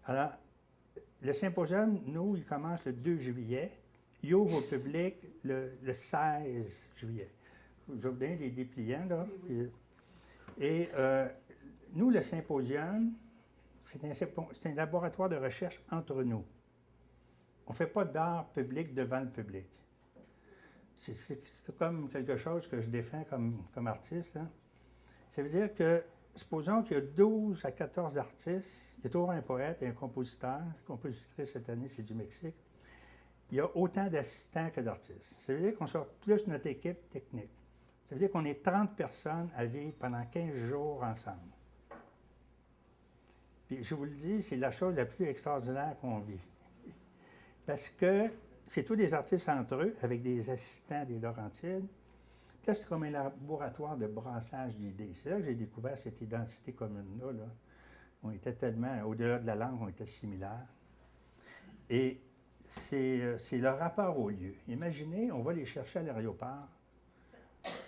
Alors, le symposium, nous, il commence le 2 juillet. Il ouvre au public le 16 juillet. Je vais vous donner les dépliants, là. Et nous, le symposium, c'est un laboratoire de recherche entre nous. On ne fait pas d'art public devant le public. C'est comme quelque chose que je défends comme artiste. Hein. Ça veut dire que, supposons qu'il y a 12 à 14 artistes, il y a toujours un poète et un compositeur. La compositrice cette année, c'est du Mexique. Il y a autant d'assistants que d'artistes. Ça veut dire qu'on sort plus notre équipe technique. Ça veut dire qu'on est 30 personnes à vivre pendant 15 jours ensemble. Puis je vous le dis, c'est la chose la plus extraordinaire qu'on vit. Parce que c'est tous des artistes entre eux, avec des assistants des Laurentides. Là, c'est comme un laboratoire de brassage d'idées. C'est là que j'ai découvert cette identité commune-là. Là. On était tellement, au-delà de la langue, on était similaires. Et c'est le rapport au lieu. Imaginez, on va les chercher à l'aéroport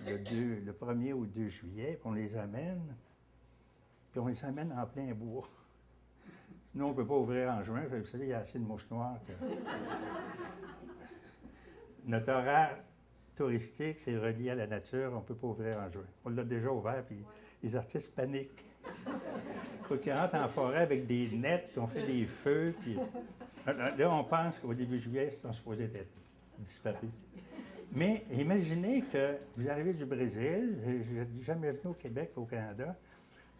le 1er ou 2 juillet, puis on les amène, puis on les amène en plein bois. Nous, on ne peut pas ouvrir en juin. Vous savez, il y a assez de mouches noires. Notre horaire touristique, c'est relié à la nature. On ne peut pas ouvrir en juin. On l'a déjà ouvert, puis les artistes paniquent. Il faut qu'ils rentrent en forêt avec des nets, puis on fait des feux. Puis... Là, on pense qu'au début juillet, ils sont supposés être disparus. Mais imaginez que vous arrivez du Brésil, je n'ai jamais venu au Québec, au Canada,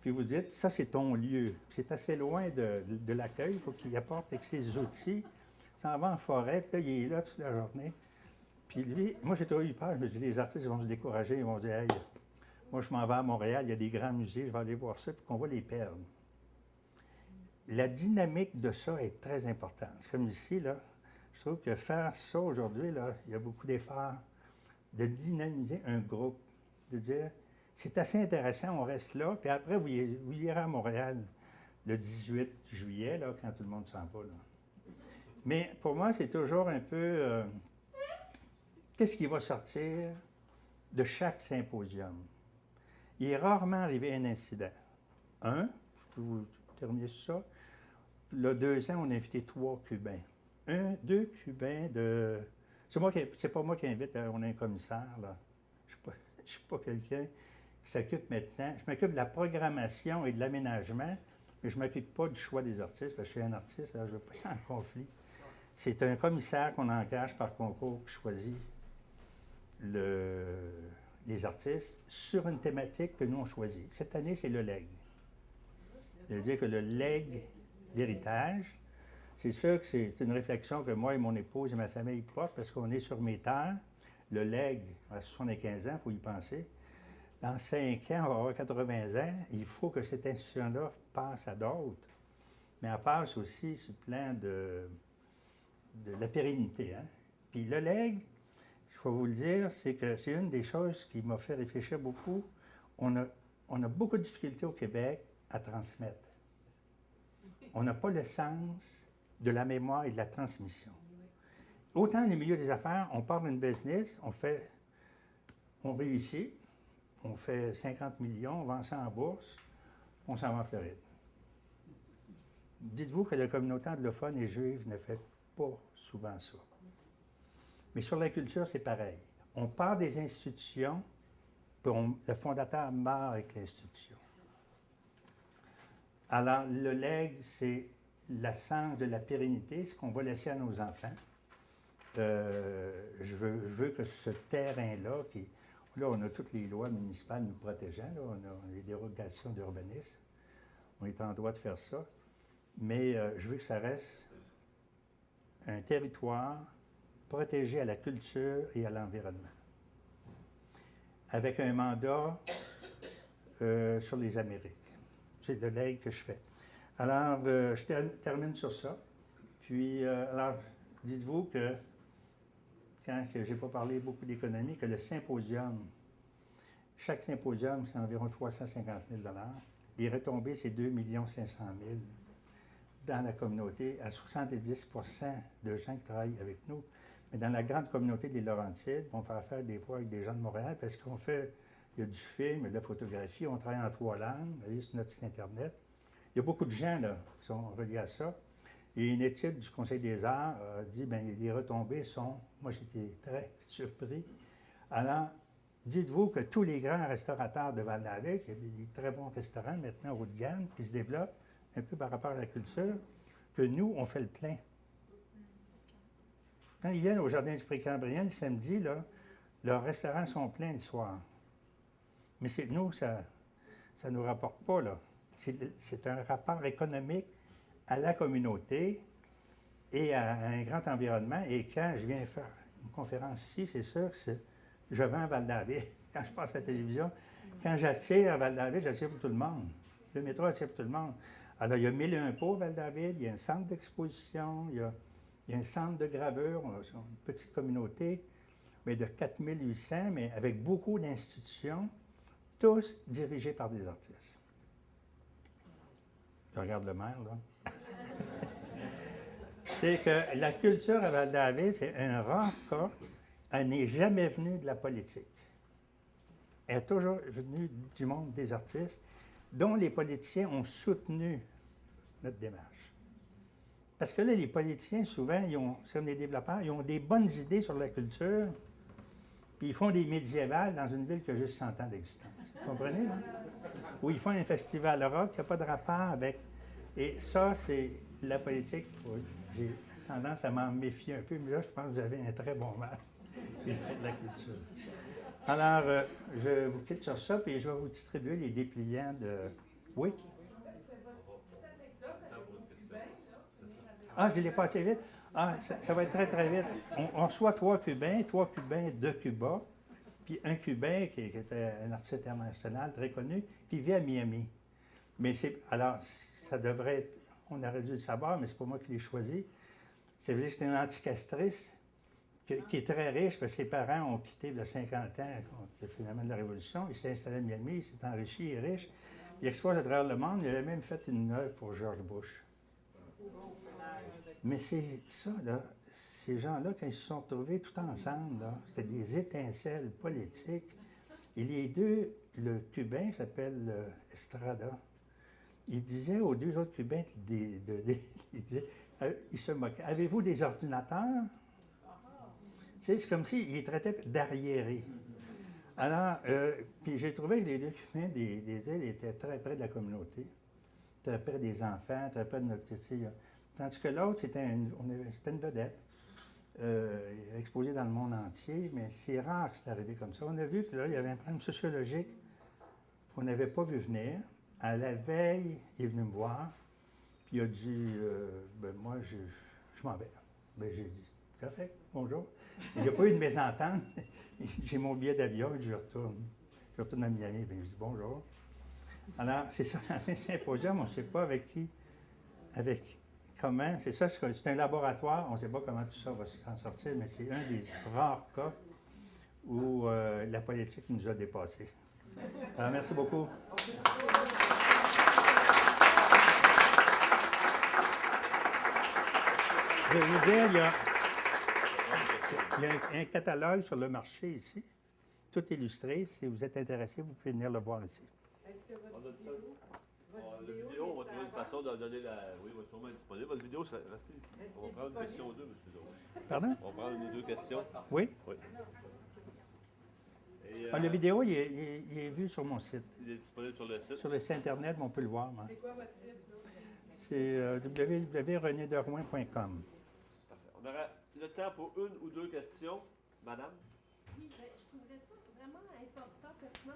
puis vous dites, ça c'est ton lieu. C'est assez loin de l'accueil, il faut qu'il apporte avec ses outils. Il s'en va en forêt, puis là, il est là toute la journée. Puis lui, moi j'ai toujours eu peur, je me dis, les artistes vont se décourager, ils vont dire, hey, moi je m'en vais à Montréal, il y a des grands musées, je vais aller voir ça, puis qu'on va les perdre. La dynamique de ça est très importante. C'est comme ici, là, je trouve que faire ça aujourd'hui, là, il y a beaucoup d'efforts de dynamiser un groupe, de dire, c'est assez intéressant, on reste là, puis après, vous irez à Montréal le 18 juillet, là, quand tout le monde s'en va. Là. Mais pour moi, c'est toujours un peu, qu'est-ce qui va sortir de chaque symposium? Il est rarement arrivé un incident. Je peux vous terminer sur ça. Il y a 2 ans, on a invité 3 Cubains. 2 Cubains de... C'est pas moi qui invite, on a un commissaire, là. Je ne suis pas quelqu'un qui s'occupe maintenant. Je m'occupe de la programmation et de l'aménagement, mais je ne m'occupe pas du choix des artistes, parce que je suis un artiste, alors je ne veux pas être en conflit. C'est un commissaire qu'on engage par concours qui choisit les artistes sur une thématique que nous on choisit. Cette année, c'est le legs. C'est-à-dire que le legs, l'héritage, c'est sûr que c'est une réflexion que moi et mon épouse et ma famille portent parce qu'on est sur mes terres. Le legs, à 75 ans, il faut y penser. Dans 5 ans, on va avoir 80 ans. Il faut que cette institution-là passe à d'autres. Mais elle passe aussi sur le plan de la pérennité. Hein? Puis le legs, je vais vous le dire, c'est que c'est une des choses qui m'a fait réfléchir beaucoup. On a beaucoup de difficultés au Québec à transmettre. On n'a pas le sens de la mémoire et de la transmission. Autant dans les milieux des affaires, on part d'une business, on réussit, on fait 50 millions, on vend ça en bourse, on s'en va en Floride. Dites-vous que la communauté anglophone et juive ne fait pas souvent ça. Mais sur la culture, c'est pareil. On part des institutions, puis le fondateur meurt avec l'institution. Alors, le legs, c'est l'essence de la pérennité, ce qu'on va laisser à nos enfants. Je veux que ce terrain-là, là, on a toutes les lois municipales nous protégeant, là, on a les dérogations d'urbanisme, on est en droit de faire ça, mais je veux que ça reste un territoire protégé à la culture et à l'environnement, avec un mandat sur les Amériques. C'est le legs que je fais. Alors, je termine sur ça. Puis, alors, dites-vous que, quand je n'ai pas parlé beaucoup d'économie, que le symposium, chaque symposium, c'est environ 350 000 $. Les retombées, c'est 2 500 000 dans la communauté, à 70 % de gens qui travaillent avec nous. Mais dans la grande communauté des Laurentides, on fait affaire des fois avec des gens de Montréal parce qu'on fait, il y a du film, il y a de la photographie, on travaille en 3 langues, allez sur notre site Internet. Il y a beaucoup de gens là, qui sont reliés à ça. Et une étude du Conseil des arts a dit, bien, les retombées sont, moi j'étais très surpris. Alors, dites-vous que tous les grands restaurateurs de Val-d'Avec, il y a des très bons restaurants maintenant haut de gamme qui se développent un peu par rapport à la culture, que nous, on fait le plein. Quand ils viennent au Jardin du Précambrien le samedi, là, leurs restaurants sont pleins le soir. Mais c'est nous, ça ne nous rapporte pas, là. C'est un rapport économique à la communauté et à un grand environnement. Et quand je viens faire une conférence ici, c'est sûr que je vends à Val-d'Avec. Quand je passe à la télévision, quand j'attire à Val-d'Avec, j'attire pour tout le monde. Le métro attire pour tout le monde. Alors, il y a 1001 pots à Val-d'Avec, il y a un centre d'exposition, il y a un centre de gravure, on a une petite communauté, mais de 4800, mais avec beaucoup d'institutions, tous dirigés par des artistes. Je regarde le maire, là. C'est que la culture à Val-d'Avec, c'est un rare cas. Elle n'est jamais venue de la politique. Elle est toujours venue du monde des artistes, dont les politiciens ont soutenu notre démarche. Parce que là, les politiciens, souvent, c'est comme les développeurs, ils ont des bonnes idées sur la culture, puis ils font des médiévales dans une ville qui a juste 100 ans d'existence. Vous comprenez, non? Ou ils font un festival rock qui n'a pas de rapport avec... Et ça, c'est la politique. J'ai tendance à m'en méfier un peu, mais là, je pense que vous avez un très bon maire qui fait de la culture. Alors, je vous quitte sur ça, puis je vais vous distribuer les dépliants de... Oui? Ah, je l'ai pas assez vite? Ah, ça va être très, très vite. On reçoit 3 Cubains de Cuba, puis un Cubain qui était un artiste international très connu, qui vit à Miami. Mais alors, ça devrait être... On aurait dû le savoir, mais c'est pas moi qui l'ai choisi. C'est un anticastriste qui est très riche, parce que ses parents ont quitté il y a 50 ans contre le phénomène de la Révolution. Il s'est installé à Miami, il s'est enrichi, il est riche. Il expose à travers le monde. Il a même fait une œuvre pour George Bush. Mais c'est ça, là. Ces gens-là, quand ils se sont retrouvés tout ensemble, là, c'était des étincelles politiques. Et les deux, le Cubain s'appelle Estrada. Il disait aux deux autres Cubains, il se moquait. Avez-vous des ordinateurs? C'est comme s'il les traitait d'arriérés. Alors, puis j'ai trouvé que les deux Cubains des îles étaient très près de la communauté, très près des enfants, très près de notre... Tandis que l'autre, c'était une vedette, exposée dans le monde entier, mais c'est rare que c'est arrivé comme ça. On a vu qu'il y avait un problème sociologique qu'on n'avait pas vu venir. À la veille, il est venu me voir, puis il a dit moi, je m'en vais. Ben, j'ai dit correct, bonjour. Il n'y a pas eu de mésentente. J'ai mon billet d'avion, je retourne. Je retourne à Miami, bien, je dis bonjour. Alors, c'est ça, dans un symposium, on ne sait pas avec qui, comment. C'est ça, c'est un laboratoire, on ne sait pas comment tout ça va s'en sortir, mais c'est un des rares cas où la politique nous a dépassés. Alors, merci beaucoup. Je vais vous dire, il y a un catalogue sur le marché ici, tout illustré. Si vous êtes intéressé, vous pouvez venir le voir ici. La vidéo, on va trouver une façon de donner la... Oui, elle va sûrement être disponible. Votre vidéo, restez ici. On va prendre une question ou deux, M. Dole. Pardon? On va prendre une ou deux questions. Oui? Oui. Et, La vidéo, il est vu sur mon site. Il est disponible sur le site. Sur le site Internet, on peut le voir. C'est quoi votre site? C'est www.renéderouin.com. Parfait. On aura le temps pour une ou deux questions. Madame? Oui, bien, je trouverais ça vraiment important, pertinent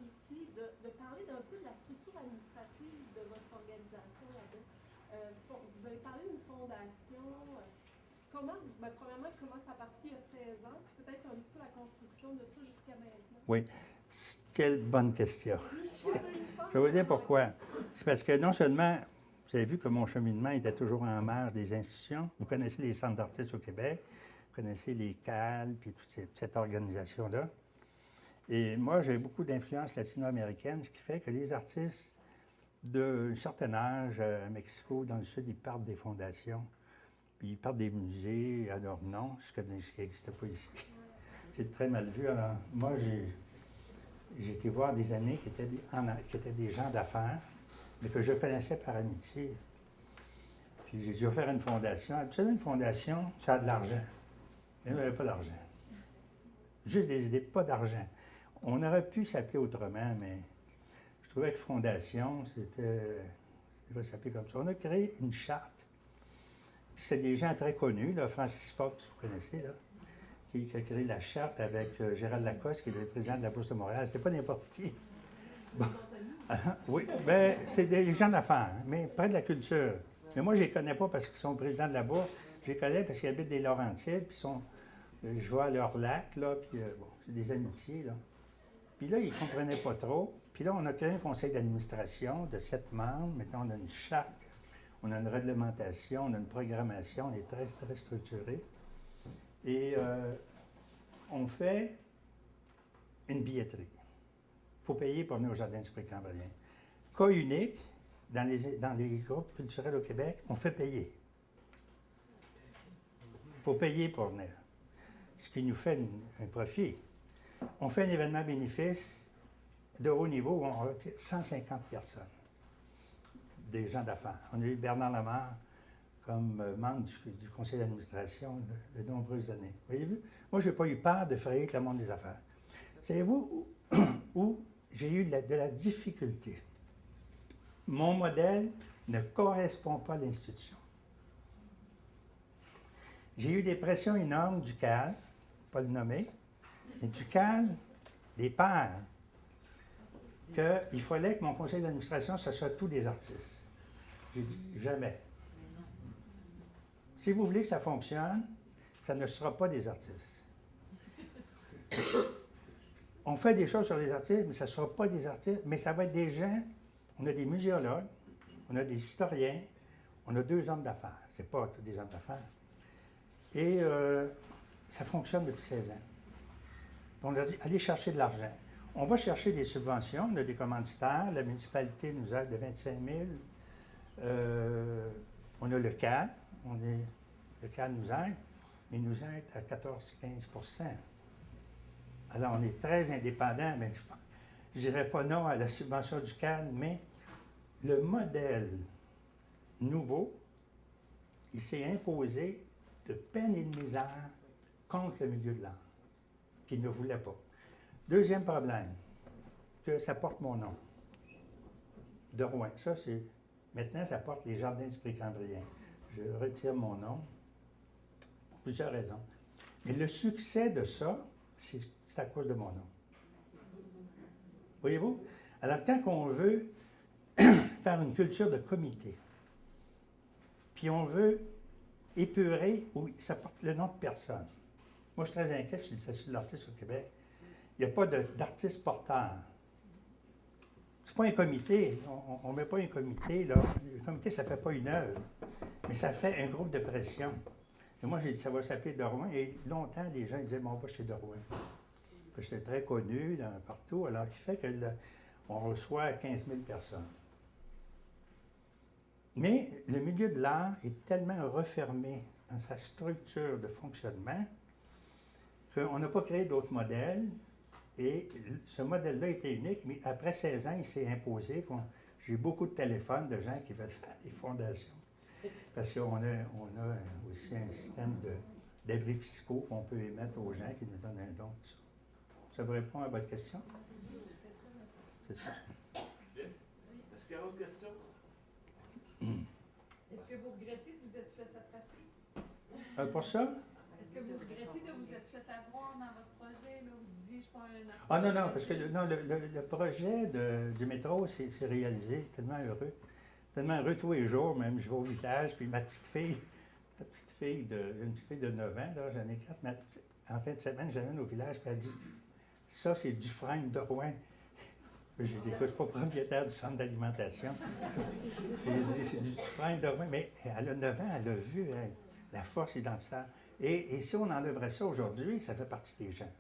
ici, de parler d'un peu de la structure administrative de votre organisation là-bas. Vous avez parlé d'une fondation. Premièrement, comment ça a parti il y a 16 ans, puis peut-être un petit peu la construction de ça jusqu'à maintenant. Oui. Quelle bonne question. Je vais vous dire pourquoi. C'est parce que non seulement, vous avez vu que mon cheminement était toujours en marge des institutions. Vous connaissez les centres d'artistes au Québec, vous connaissez les CAL, puis toute cette organisation-là. Et moi, j'ai beaucoup d'influence latino-américaine, ce qui fait que les artistes d'un certain âge à Mexico, dans le sud, ils partent des fondations, puis ils partent des musées à leur nom, ce qui n'existe pas ici. C'est très mal vu. Alors, moi, j'ai été voir des amis qui étaient des gens d'affaires, mais que je connaissais par amitié. Puis j'ai dit, je vais faire une fondation. Absolument, une fondation, ça a de l'argent. Mais il n'y avait pas d'argent. Juste des idées, pas d'argent. On aurait pu s'appeler autrement, mais je trouvais que fondation, c'était... Ça va s'appeler comme ça. On a créé une charte. Puis c'est des gens très connus, là, Francis Fox, vous connaissez, là, qui a créé la charte avec Gérald Lacoste, qui est le président de la Bourse de Montréal. C'était pas n'importe qui. Bon. Oui, bien, c'est des gens d'affaires, mais près de la culture. Mais moi, je ne les connais pas parce qu'ils sont présidents de la Bourse. Je les connais parce qu'ils habitent des Laurentides, puis je vois leur lac, là, puis bon, c'est des amitiés, là. Puis là, ils ne comprenaient pas trop. Puis là, on a créé un conseil d'administration de 7 membres. Maintenant, on a une charte, on a une réglementation, on a une programmation, on est très, très structuré. Et on fait une billetterie. Il faut payer pour venir au Jardin du Pré-Cambrien. Cas unique, dans les groupes culturels au Québec, on fait payer. Il faut payer pour venir. Ce qui nous fait un profit. On fait un événement bénéfice de haut niveau où on retire 150 personnes, des gens d'affaires. On a eu Bernard Lamar comme membre du conseil d'administration de nombreuses années. Voyez-vous? Moi, je n'ai pas eu peur de frayer avec le monde des affaires. Savez-vous où j'ai eu de la difficulté? Mon modèle ne correspond pas à l'institution. J'ai eu des pressions énormes du CAL, pas le nommer, mais du CAL, des pairs, qu'il fallait que mon conseil d'administration, ce soit tous des artistes. J'ai dit jamais. Si vous voulez que ça fonctionne, ça ne sera pas des artistes. On fait des choses sur les artistes, mais ça ne sera pas des artistes, mais ça va être des gens. On a des muséologues, on a des historiens, on a 2 hommes d'affaires. Ce n'est pas tous des hommes d'affaires. Et ça fonctionne depuis 16 ans. On leur dit, allez chercher de l'argent. On va chercher des subventions, on a des commanditaires, la municipalité nous aide de 25 000. On a le CAD, le CAD nous aide, mais il nous aide à 14-15 %. Alors, on est très indépendant, mais je ne dirais pas non à la subvention du CAD, mais le modèle nouveau, il s'est imposé de peine et de misère contre le milieu de l'art, qui ne voulait pas. Deuxième problème, que ça porte mon nom, de Rouen. Ça, c'est... Maintenant, ça porte les Jardins du Pré-Cambrien. Je retire mon nom pour plusieurs raisons. Mais le succès de ça, c'est à cause de mon nom. Voyez-vous? Alors, quand on veut faire une culture de comité, puis on veut épurer, oui, ça porte le nom de personne. Moi, je suis très inquiet sur le statut de l'artiste au Québec. Il n'y a pas d'artiste porteur. C'est pas un comité. On ne met pas un comité, là. Le comité, ça ne fait pas une œuvre, mais ça fait un groupe de pression. Et moi, j'ai dit, ça va s'appeler Derouin. Et longtemps, les gens disaient, on va chez Derouin. J'étais très connu partout, alors qui fait qu'on reçoit 15 000 personnes. Mais le milieu de l'art est tellement refermé dans sa structure de fonctionnement qu'on n'a pas créé d'autres modèles. Et ce modèle-là était unique, mais après 16 ans, il s'est imposé. J'ai beaucoup de téléphones de gens qui veulent faire des fondations. Parce qu'on a aussi un système d'abris fiscaux qu'on peut émettre aux gens qui nous donnent un don. Ça vous répond à votre question? C'est ça. Bien. Est-ce qu'il y a d'autres questions? Est-ce que vous regrettez de vous être fait attraper? Pour ça? Est-ce que vous regrettez de vous être fait avoir dans votre projet? Là, vous disiez, je suis pas un artiste. Ah non, parce que le projet du métro, c'est réalisé. C'est tellement heureux. Tellement heureux tous les jours, même. Je vais au village, puis ma petite fille une petite fille de 9 ans, là, j'en ai 4, mais en fin de semaine, j'amène au village, puis elle dit, ça, c'est Dufresne de Rouen. Puis j'ai dit, écoute, je ne suis pas propriétaire du centre d'alimentation. J'ai dit, c'est du Dufresne de Rouen. Mais elle a 9 ans, elle a vu la force identitaire. Et si on enlèverait ça aujourd'hui, ça fait partie des gens.